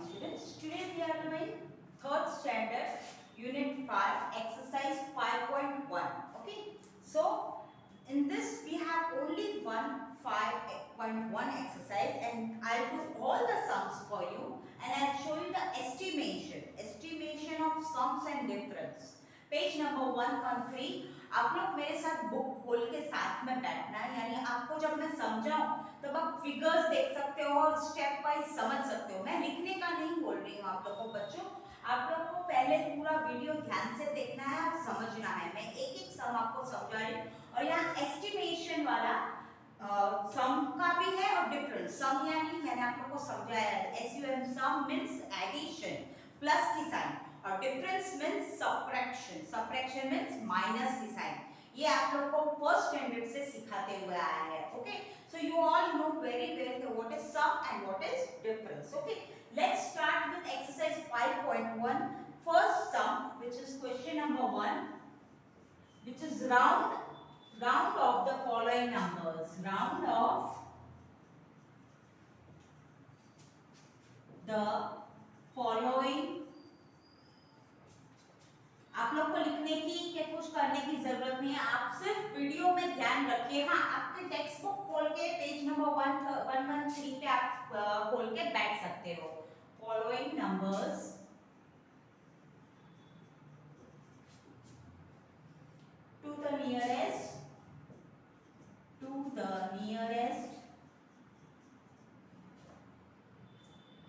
students. Today we are doing third standard unit 5 exercise 5.1. Okay, so in this we have only one 5.1 exercise and I'll do all the sums for you and I'll show you the estimation of sums and difference. Page number 113 आप लोग मेरे साथ book खोल के साथ में बैठना है, यानी आपको जब मैं समझाऊं तब आप फिगर्स देख सकते हो और स्टेप वाइज समझ सकते हो। मैं लिखने का नहीं बोल रही हूँ आप लोगों को बच्चों, आप लोग को पहले पूरा वीडियो ध्यान से देखना है और समझना है। मैं एक एक सम आपको समझा रही हूँ और यहाँ एस्टिमेशन वाला सम का भी है और डिफरेंस सम, यानी मैंने आप लोगों को समझाया है SUM सम मींस एडिशन प्लस की साइन और difference means subtraction, subtraction means minus की साइन। ये आप लोग को फर्स्ट स्टैंडर्ड से सिखाते हुए आया है। Okay, so you all know very well what is sum and what is difference. Okay, let's start with exercise 5.1 first sum which is question number 1 which is round of the following numbers, round of the following। आप लोग को लिखने की या कुछ करने की जरूरत नहीं है, आप सिर्फ वीडियो में ध्यान रखिए। हाँ, आपके टेक्स्ट बुक खोल के पेज नंबर 113 पे आप खोल के बैठ सकते हो। Following numbers to the nearest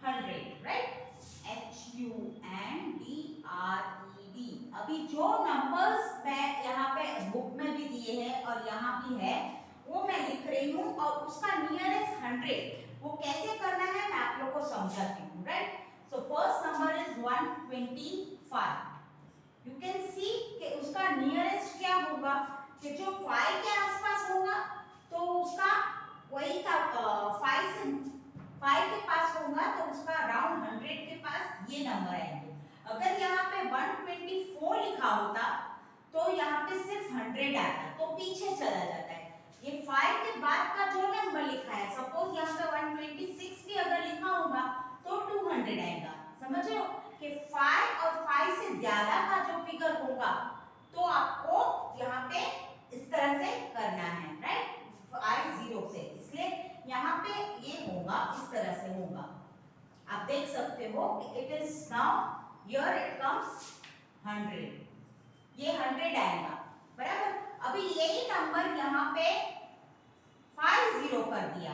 100, right? HUNDRED। अभी जो नंबर्स मैं यहाँ पे बुक में भी दिए हैं और यहाँ भी है वो मैं लिख रही हूँ और उसका नियरेस्ट 100 वो कैसे करना है मैं आप लोग को समझाती हूँ, right? So first number is 125। You can सी कि उसका नियरेस्ट क्या होगा कि जो 5 के आसपास होगा तो उसका वही का 5 के पास होगा तो उसका अराउंड 100 के पास ये नंबर आएंगे। अगर यहाँ पे 124 लिखा होता तो यहाँ पे सिर्फ 100 आता तो पीछे चला जाता है। ये 5 के बाद का जो नंबर लिखा है, सपोज यहाँ पे 126 भी अगर लिखा होगा तो 200 आएगा। समझ रहे हो कि 5 और 5 से ज्यादा का जो फिगर होगा तो आपको यहाँ पे इस तरह से करना है, राइट? I0 से, इसलिए यहाँ पे ये होगा इस तरह से होगा। आप देख सकते हो कि it is now here it comes 100, ये 100 आएगा, बराबर? अभी यही नंबर यहाँ पे 50 कर दिया,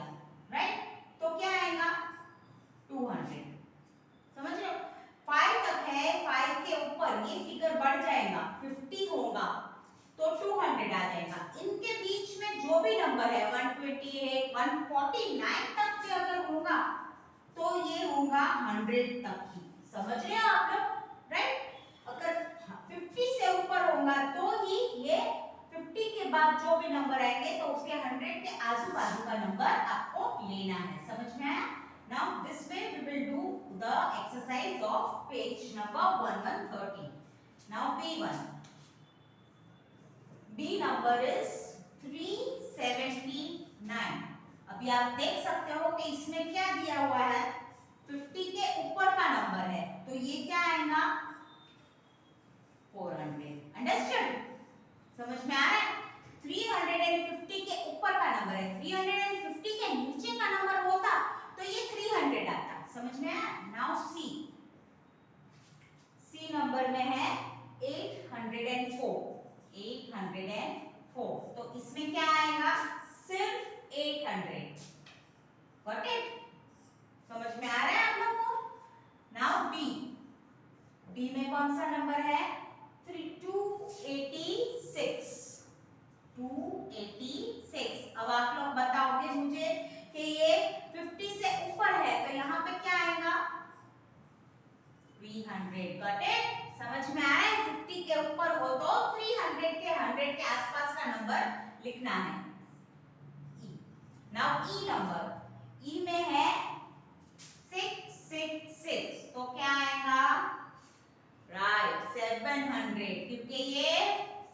राइट? तो क्या आएगा 200। समझ रहे हो? 5 तक है, 5 के ऊपर ये फिगर बढ़ जाएगा, 50 होगा तो 200 आ जाएगा। इनके बीच में जो भी नंबर है 128, 149 तक भी अगर होगा तो ये होगा 100 तक ही। समझ रहे हो आप लोग, राइट? अगर 50 से ऊपर होगा तो ही ये 50 के बाद जो भी नंबर आएंगे तो उसके 100 के आजू बाजू का नंबर आपको लेना है। समझ में आया? Now this way we will do the exercise of page number 1130। Now B1, B number is 379। अभी आप देख सकते हो कि इसमें क्या दिया हुआ है, 50 के ऊपर का नंबर है तो ये क्या आएगा 400। अंडरस्टूड? समझ में आ रहा है? 350 के ऊपर का नंबर है, 350 के नीचे का नंबर होता तो ये 300 आता। समझ में आया? नाउ सी नंबर में है 804, 804 तो इसमें क्या आएगा सिर्फ 800। Got it? समझ में आ रहा है आप लोगों को? नाउ डी में कौन सा नंबर है 286, 286। अब आप लोग बताओगे मुझे कि ये 50 से ऊपर है तो यहाँ पे क्या आएगा 300। Got it? समझ में आ रहा है? 50 के ऊपर हो तो 300 के 100 के आसपास का नंबर लिखना है। नाउ ई नंबर, ई में है 666 तो क्या आएगा राइट 700, क्योंकि ये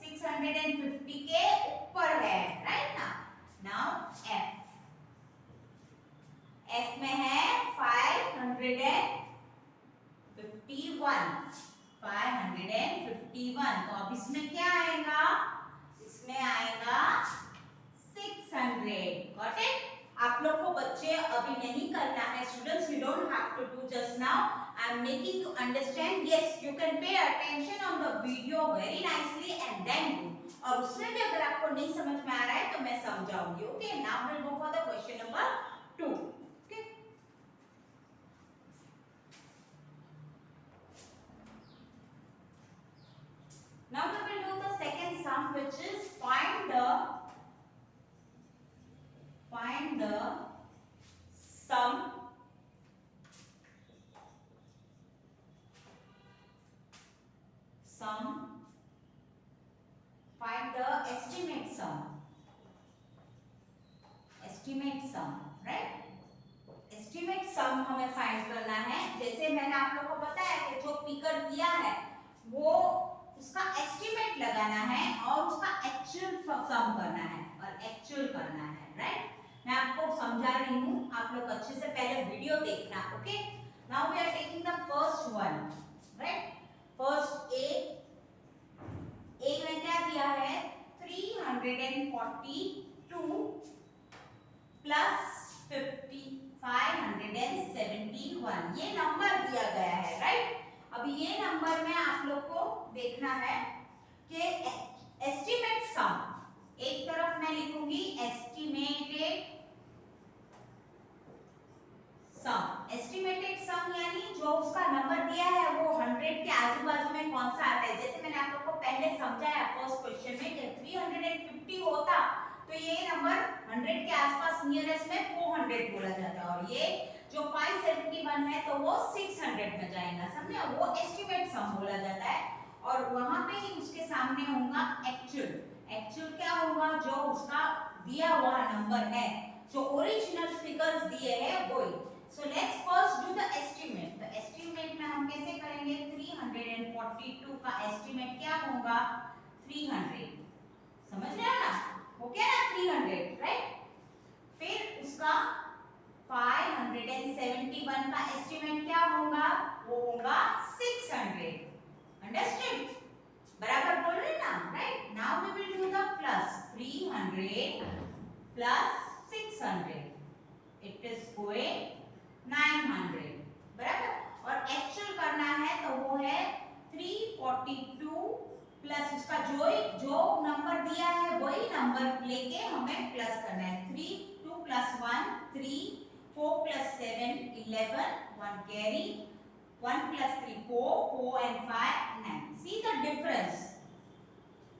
650 के ऊपर है, राइट ना? नाउ एफ में है 512 551। तो अब इसमें क्या आएगा, इसमें आएगा 600। Got it? आप लोग को बच्चे अभी नहीं करना है students, you don't have to do just now, I am making you understand. Yes, you can pay attention on the video very nicely and then do. और उसमें भी अगर आपको नहीं समझ में आ रहा है तो मैं समझाऊंगी। Okay, now will go for the question number 2। Okay, now we will do the second sum, which is find the sum find the estimate sum, right? estimate sum हमें फाइंड करना है। जैसे मैंने आप लोग को बताया कि जो फिगर दिया है वो उसका एस्टिमेट लगाना है और उसका एक्चुअल सम करना है और एक्चुअल करना है, राइट? मैं आपको समझा रही हूँ, आप लोग अच्छे से पहले वीडियो देखना। Okay, now we are taking the first one, right? First A में क्या दिया है, 342 प्लस 571, ये नंबर दिया गया है, राइट? अभी ये नंबर में आप लोग को देखना है कि एस्टिमेट सम, एक तरफ मैं लिखूंगी एस्टिमेटेड सम यानी जो उसका नंबर दिया है वो 100 के आजू बाजू में कौन सा आता है। जैसे मैंने आप लोग को पहले समझाया फर्स्ट क्वेश्चन में कि 350 होता तो ये नंबर 100 के आसपास नियरेस्ट में 400 बोला जाता है, और ये जो 571 है तो वो 600 में जाएगा, समझे? वो एस्टिमेट सम बोला जाता है। और वहां पे ही उसके सामने होगा एक्चुअल क्या होगा, जो उसका दिया हुआ नंबर है, जो ओरिजिनल फिगर्स दिए हैं वही। So let's first do the estimate. तो एस्टिमेट में हम कैसे करेंगे, 342 का एस्टिमेट क्या होगा, 300, समझ रहे हो ना? ओके ना, 300, राइट? फिर उसका 571 का एस्टिमेट क्या होगा, वो होगा 600। अंडरस्टूड? बराबर बोल रहे ना, right? Now we will do the plus, 300 plus 600, it is going 900, बराबर? और एक्चुअल करना है तो वो है 342 प्लस उसका जो नंबर दिया है वही नंबर लेके हमें प्लस करना है। 3 2 plus 1 3, 4 plus 7 11, 1 carry, 1 plus 3 4, 4 and 5 9। C the difference,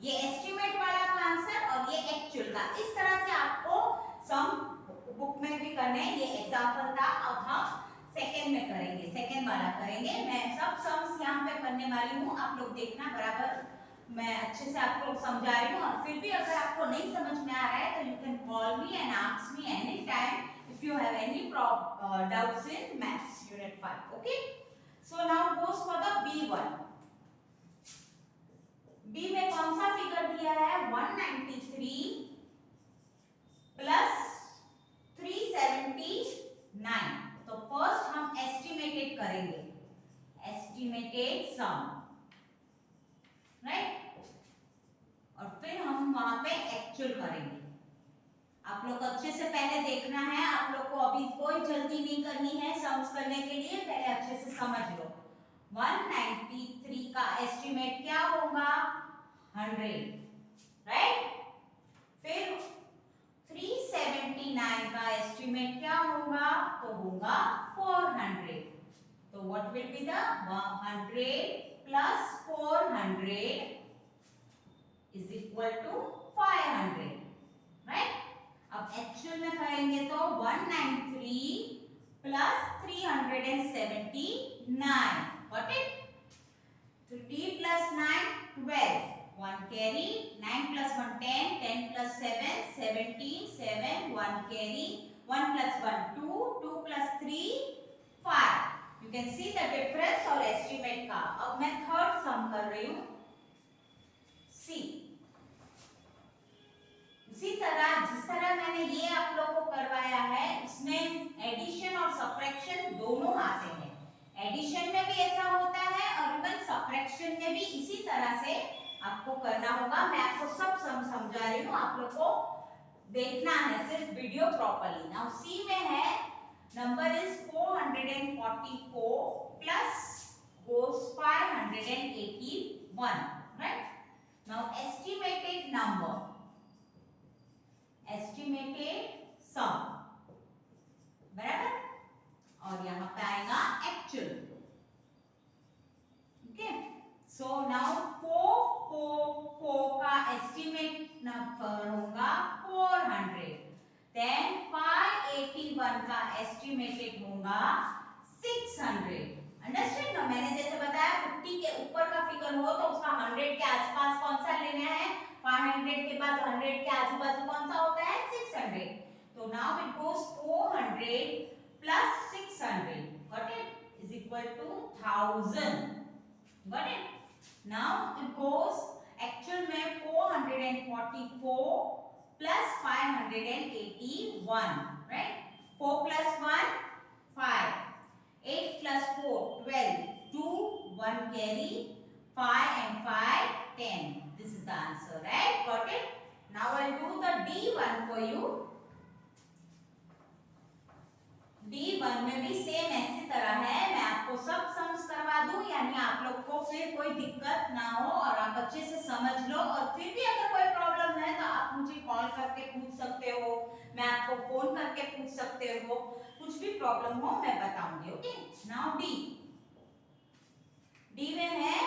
ये एस्टिमेट वाला का आंसर और ये एक्चुअल का। इस तरह से आपको सम बुक में भी करने हैं। ये एग्जांपल था, अब हम सेकंड में करेंगे, सेकंड वाला करेंगे। मैं सब सम्स यहाँ पे करने वाली हूँ, आप लोग देखना बराबर, मैं अच्छे से आपको समझा रही हूँ। और फिर भी अगर आपको नहीं समझ में आ रहा है तो you can call me and ask me any time if you have any doubts in maths unit 5। Okay, so now goes for the B1। B में कौन सा फिगर दिया है, 193 प्लस 379। तो फर्स्ट हम एस्टिमेटेड करेंगे, एस्टिमेटेड सम, राइट? और फिर हम वहां पे एक्चुअल करेंगे। आप लोग अच्छे से पहले देखना है, आप लोग को अभी कोई जल्दी नहीं करनी है सम्स करने के लिए, पहले अच्छे से समझ लो। 193 का एस्टिमेट क्या होगा, 100, राइट? फिर 379 का एस्टिमेट क्या होगा, तो होगा 400। तो what will be the 100 plus 400 is equal to 500, right? अब एक्चुअल में करेंगे तो 193 plus 379, got it? 3 plus 9 12, 1 carry, 9 plus 1 10, 10 plus 7 17, 7 1 carry, 1 plus 1 2, 2 plus 3 5। You can see the difference और एस्टिमेट का। अब मैं थर्ड सम कर रही हूँ, सी। उसी तरह जिस तरह मैंने ये आप लोगों को करवाया है, इसमें एडिशन और सब्ट्रैक्शन दोनों आते हैं। एडिशन में भी ऐसा होता है और इवन सब्ट्रैक्शन में भी इसी तरह से आपको करना होगा। मैं आपको सब समझा रही हूँ, आप लोग को देखना है सिर्फ वीडियो प्रॉपर्ली। नाउ सी में है number is 444 plus goes 581, right? Now estimated number, estimated sum, बराबर, और यहाँ पे आएगा एक्चुअल। ओके, सो नाउ 4 का एस्टिमेट नंबर होगा 400, देन 581 का एस्टिमेटेड होगा 600। अंडरस्टैंड ना? मैंने जैसे बताया 50 के ऊपर का फिगर हो तो उसका 100 के आसपास कौन सा लेना है, 500 के बाद 100 के आजू बाजू कौन सा होता है, 600। तो now it goes 400 plus 600, got it, is equal to 1000, got it. Now it goes actual में 444 plus 581, right? 4 plus 1 5, 8 plus 4 12, 2 1 carry, 5 and 5 10. This is the answer, right? Got it? Now I'll do the D1 for you. D1 में भी same ऐसी तरह है, मैं आपको सब sums करवा दूं, यानी आप लोग को फिर कोई दिक्कत ना हो और आप अच्छे से समझ लो। और फिर भी अगर कोई प्रॉब्लम है तो आप मुझे कॉल करके पूछ सकते हो, मैं आपको फोन करके पूछ सकते हो, कुछ भी प्रॉब्लम हो मैं बताऊंगी। ओके, नाउ डी में है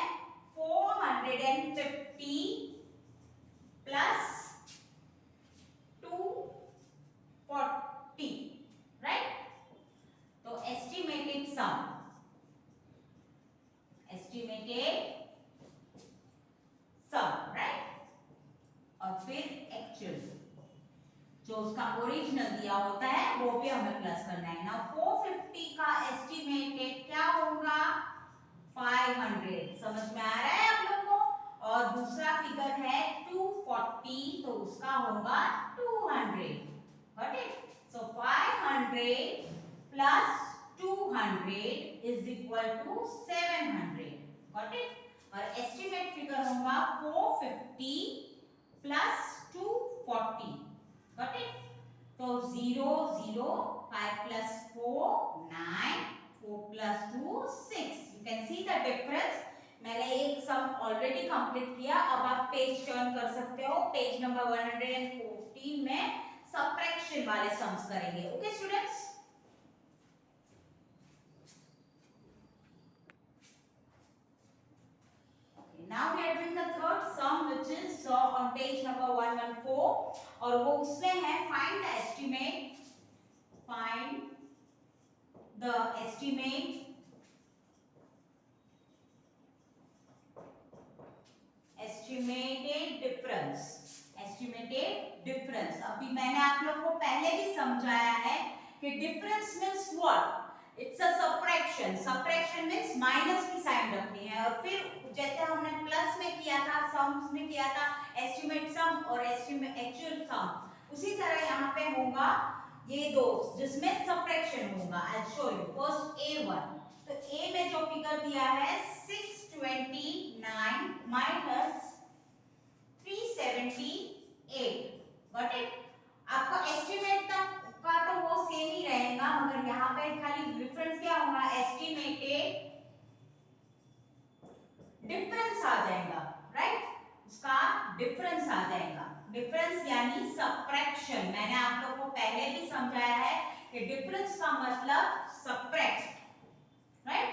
450 प्लस 240, राइट? तो एस्टिमेटेड सम, राइट? और फिर एक्चुअल जो उसका ओरिजिनल दिया होता है वो भी हमें प्लस करना है। नाउ 450 का एस्टिमेटेड क्या होगा, 500, समझ में आ रहा है आप लोग को? और दूसरा फिगर है 240, तो उसका होगा 200, got it? So 500 plus 200 is equal to 700, got it? और एस्टिमेट फिगर होगा 450 plus 240, got it? So 0 0, 5 plus 4 9, 4 plus 2 6. You can see the difference. मैंने एक सम ऑलरेडी कंप्लीट किया, अब आप पेज टर्न कर सकते हो, पेज नंबर 114 में सबट्रैक्शन वाले सम्स करेंगे। Okay students, now we are doing the third sum which is on page number 114, और वो उसमें है find the estimate, find the estimate estimated difference, estimated difference। अभी मैंने आप लोग को पहले भी समझाया है कि difference means what, it's a subtraction, subtraction means minus की साइन रखनी है। और फिर जैसे हमने प्लस में किया था, सम्स में किया था एस्टिमेट सम और एस्टिमेट एक्चुअल सम, उसी तरह यहाँ पे होगा ये दो जिसमें सबट्रैक्शन होगा। I show you first A1। तो A में जो फिगर दिया है 629 माइनस 378, गॉट इट? आपका एस्टिमेट का तो वो सेम ही रहेगा, मगर यहाँ पे खाली डिफरेंस क्या होगा, एस्टिमेटेड डिफरेंस आ जाएगा, राइट? उसका डिफरेंस आ जाएगा, डिफरेंस यानी सबट्रैक्शन। मैंने आप लोगों को पहले भी समझाया है कि डिफरेंस का मतलब subtract, right?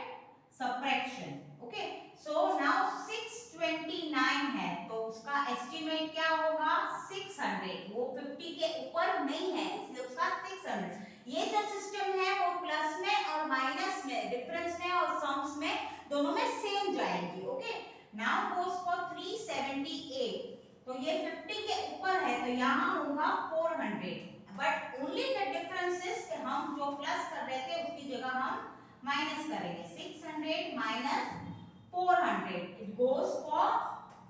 Subtraction. Okay, so now 629 है तो उसका एस्टिमेट क्या होगा, 600। वो 50 के ऊपर नहीं है इसलिए उसका 600। ये जो सिस्टम है वो प्लस में और माइनस में, डिफरेंस में और सम्स में दोनों में सेम जाएगी। ओके, नाउ गोस फॉर 378, तो ये 50 के ऊपर है तो यहाँ होगा 400, but only the difference is कि हम जो प्लस कर रहे थे उसकी जगह हम माइनस करेंगे। 600 minus 400 it goes for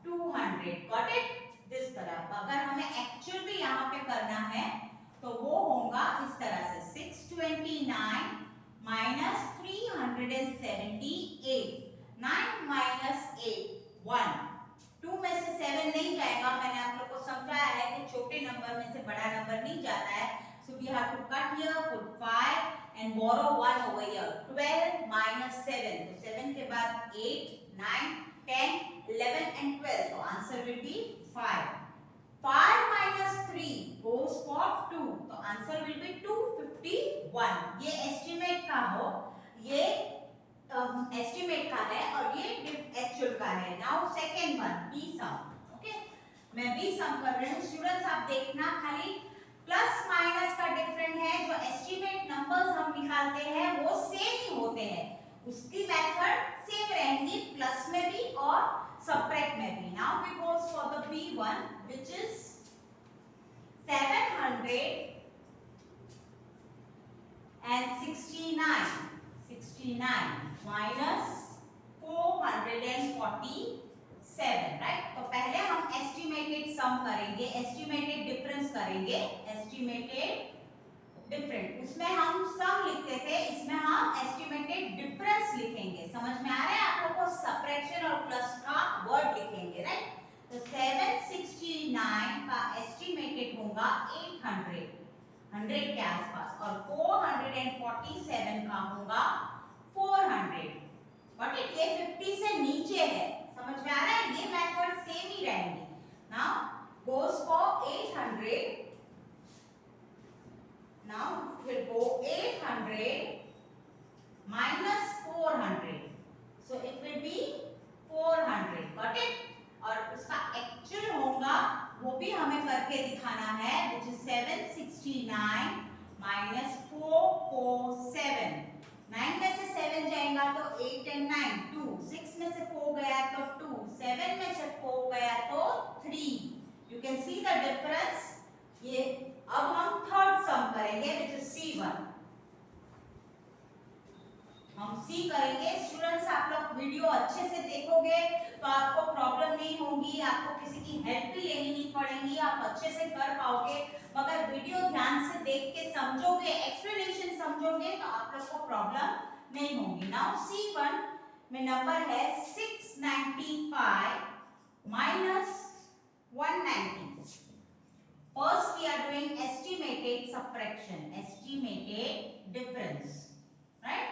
200, got it? This तरह। अगर हमें एक्चुअल भी यहाँ पे करना है तो वो होगा इस तरह से 629 माइनस 378 278. 9 minus 8 1. 2 में से 7 नहीं जाएगा, मैंने आप लोग को समझाया है कि छोटे नंबर में से बड़ा नंबर नहीं जाता है. So we have to cut here, put 5 and borrow 1 over here. 12 minus 7. तो 7 के बाद 8, 9, 10, 11 and 12. So answer will be 5. 5 minus 3 goes for 2. तो answer will be 251. ये estimate का हो, ये estimate का है और ये actual का है. Now second one, B sum. Okay, मैं B sum कर रही हूँ. Students आप देखना, खाली प्लस माइनस का डिफरेंट है. जो एस्टिमेट नंबर्स हम निकालते हैं वो सेम ही होते हैं, उसकी मेथड सेम रहेंगी प्लस में भी और सबट्रैक्ट में भी. Now we goes for the B1 which is 769 minus 447, right. तो पहले हम एस्टिमेटेड सम करेंगे, एस्टिमेटेड डिफरेंस करेंगे. एस्टिमेटेड डिफरेंस, उसमें हम सम लिखते थे, इसमें हम एस्टिमेटेड डिफरेंस लिखेंगे. समझ में आ रहा है आप लोगों को? सबट्रैक्शन और प्लस का वर्ड लिखेंगे, राइट. तो 769 का एस्टिमेटेड होगा 800, 100 के आसपास, और 447 का होगा 400. बट ये 50 से नीचे है. समझ में आ रहा है? ये मेथड सेम ही रहेंगी. Now goes for 800. Now we'll go 800 minus 400. So it will be 400. Got it? और उसका एक्चुअल होगा वो भी हमें करके दिखाना है, which is 769 minus 447. 9 में से 7 जाएगा तो 8 and 9 2. 6 में से 4 गया तो 2. 7 में से 4 गया तो 3. You can see the difference. ये अब हम थर्ड सम करेंगे which is C1. हम C करेंगे. स्टूडेंट्स आप लोग वीडियो अच्छे से देखोगे तो आपको प्रॉब्लम नहीं होगी, आपको किसी की हेल्प भी लेनी नहीं पड़ेगी, आप अच्छे से कर पाओगे. मगर वीडियो ध्यान से देख के समझोगे, एक्सप्लेनेशन समझोगे तो आप लोग को प्रॉब्लम नहीं होगी. नाउ C1 में नंबर है 695 minus 190. First we are doing estimated subtraction, estimated difference, right?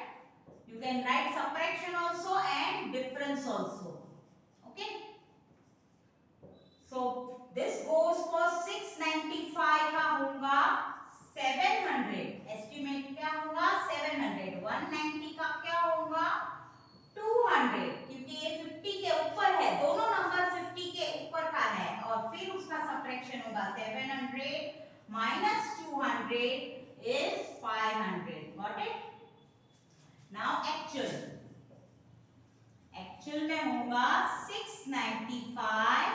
You can write subtraction also and difference also. Okay? So this goes for 695 का होगा 700. एस्टिमेट क्या होगा? 700. 190 का क्या होगा? 200. क्योंकि ये 50 के ऊपर है, दोनों नंबर 50 के ऊपर का है. और फिर उसका सबट्रैक्शन होगा 700 minus 200 is 500. Got it? Now actual. Actual में होगा 695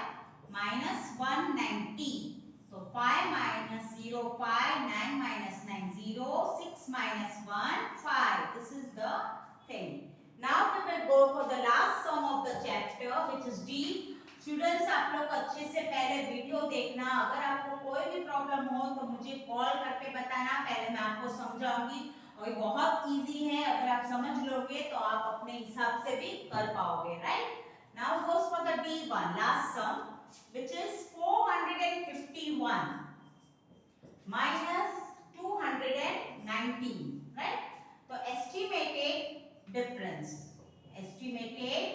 minus 190. तो 5 minus 0 5, 9 minus 9 0, 6 minus 1 5. This is the thing. Now we will go for the last sum of the chapter which is D. Students आप लोग अच्छे से पहले video देखना. अगर आपको कोई भी प्रॉब्लम हो तो मुझे कॉल करके बताना, पहले मैं आपको समझाऊंगी. और ये बहुत इजी है, अगर आप समझ लोगे तो आप अपने हिसाब से भी कर पाओगे, right. Now goes for the D1 last sum which is 451 minus 219, right. तो estimated difference, estimated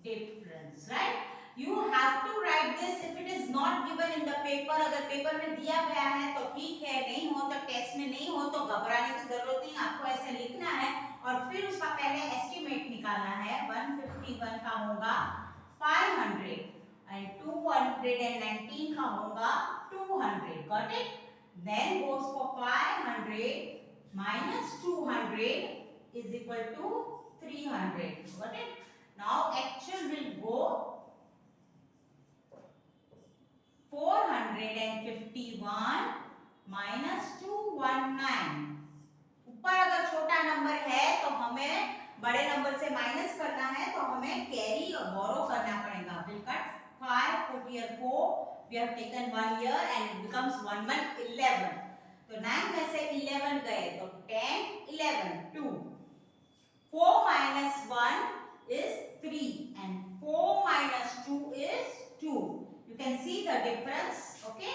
difference, right? You have to write this if it is not given in the paper. अगर पेपर में दिया गया है तो ठीक है, नहीं हो तो टेस्ट में नहीं हो तो घबराने की जरूरत नहीं. आपको ऐसे लिखना है और फिर उसका पहले एस्टिमेट निकालना है. 151 का होगा 500 and 219 का होगा 200. Got it? Then goes for 500 minus 200 is equal to 300. Got it? Now actual will go 451 minus 219. ऊपर अगर छोटा नंबर है तो हमें बड़े नंबर से माइनस करना है, तो हमें कैरी और बोरो करना पड़ेगा. We'll cut 5, put here 4. We have taken 1 here and it becomes 1 1 11. तो 9 में से 11 minus 1 is 3 and 4 minus 2 is 2. You can see the difference. Okay,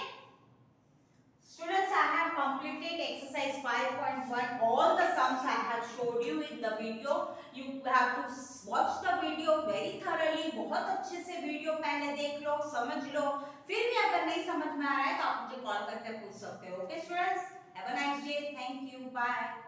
students, I have completed exercise 5.1. All the sums I have showed you in the video. You have to watch the video very thoroughly. बहुत अच्छे से video पहले देख लो, समझ लो, फिर भी अगर नहीं समझ में आ रहा है तो आप मुझे कॉल करके पूछ सकते हो. Okay students, have a nice day. Thank you. Bye.